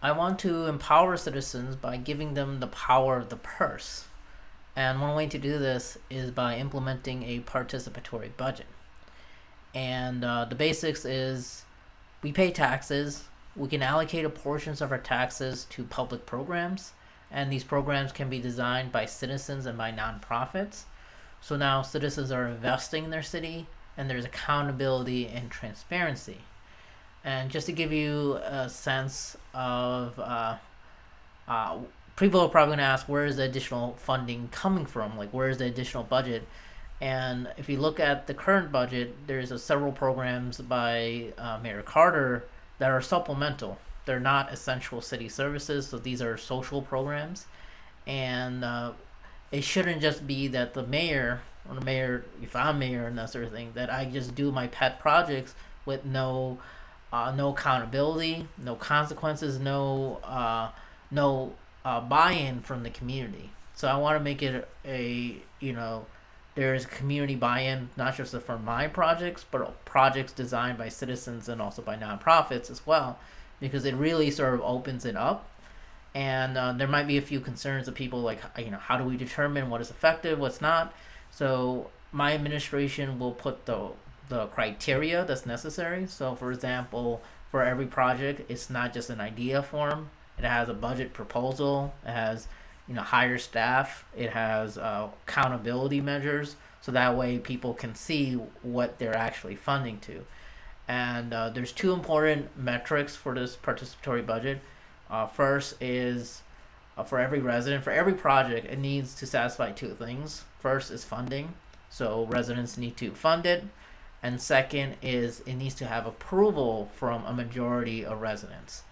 I want to empower citizens by giving them the power of the purse. And one way to do this is by implementing a participatory budget. And the basics is we pay taxes. We can allocate a portions of our taxes to public programs, and these programs can be designed by citizens and by nonprofits. So now citizens are investing in their city, and there's accountability and transparency. And just to give you a sense of, uh, people are probably going to ask, where is the additional funding coming from? Like, where is the additional budget? And if you look at the current budget, there's several programs by Mayor Carter that are supplemental. They're not essential city services, so these are social programs. And it shouldn't just be that the mayor, or the mayor, if I'm mayor and that sort of thing, that I just do my pet projects with no accountability, no consequences, no buy-in from the community. So I want to make it there's community buy-in, not just for my projects, but projects designed by citizens and also by nonprofits as well, because it really sort of opens it up. And there might be a few concerns of people like, how do we determine what is effective, what's not? So my administration will put the criteria that's necessary. So for example, for every project, it's not just an idea form. It has a budget proposal. It has hire staff. It has accountability measures, so that way people can see what they're actually funding to. And there's two important metrics for this participatory budget. First is for every resident, for every project, it needs to satisfy two things. First is funding, so residents need to fund it. And second is it needs to have approval from a majority of residents.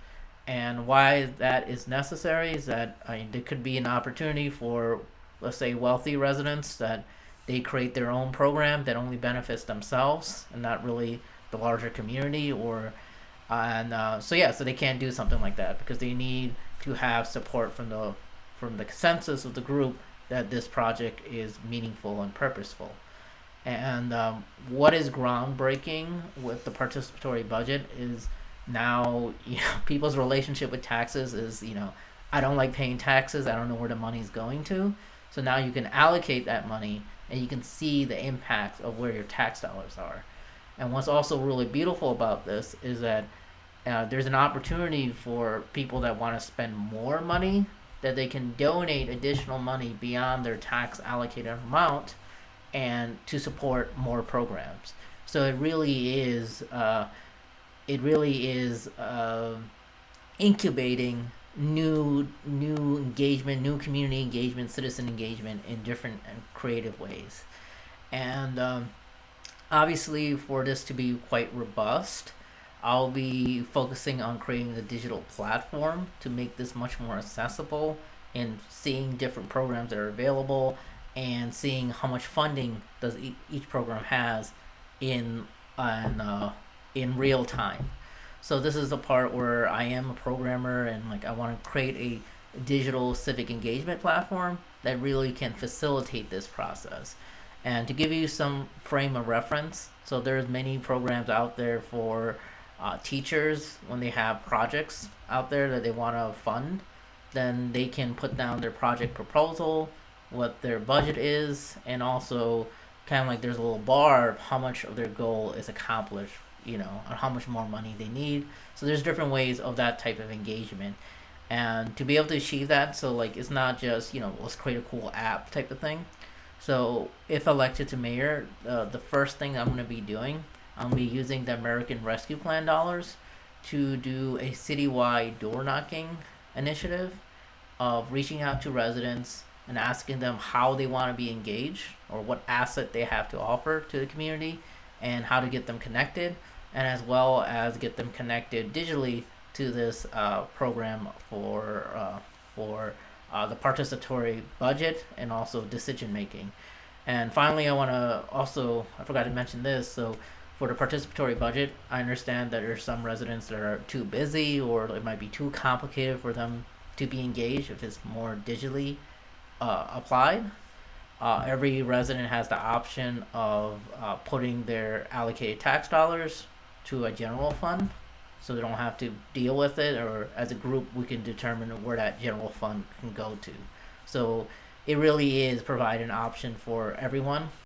And why that is necessary is that there could be an opportunity for, let's say, wealthy residents that they create their own program that only benefits themselves and not really the larger community, or so they can't do something like that because they need to have support from the consensus of the group that this project is meaningful and purposeful. And what is groundbreaking with the participatory budget is now people's relationship with taxes is I don't like paying taxes, I don't know where the money's going to. So now you can allocate that money and you can see the impact of where your tax dollars are. And what's also really beautiful about this is that there's an opportunity for people that want to spend more money, that they can donate additional money beyond their tax allocated amount and to support more programs. So it really is incubating new engagement, new community engagement, citizen engagement in different and creative ways. And obviously, for this to be quite robust, I'll be focusing on creating the digital platform to make this much more accessible and seeing different programs that are available and seeing how much funding does each program has in in real time. So this is the part where I am a programmer and I want to create a digital civic engagement platform that really can facilitate this process. And to give you some frame of reference, so there's many programs out there for teachers when they have projects out there that they want to fund, then they can put down their project proposal, what their budget is, and also kind of there's a little bar of how much of their goal is accomplished, or how much more money they need. So there's different ways of that type of engagement. And to be able to achieve that, so it's not just, let's create a cool app type of thing. So if elected to mayor, the first thing I'm going to be doing, I'm going to be using the American Rescue Plan dollars to do a citywide door knocking initiative of reaching out to residents and asking them how they want to be engaged or what asset they have to offer to the community and how to get them connected, and as well as get them connected digitally to this program for the participatory budget and also decision making. And finally, I forgot to mention this, so for the participatory budget, I understand that there's some residents that are too busy or it might be too complicated for them to be engaged if it's more digitally applied. Every resident has the option of putting their allocated tax dollars to a general fund, so they don't have to deal with it, or as a group we can determine where that general fund can go to. So it really is provide an option for everyone.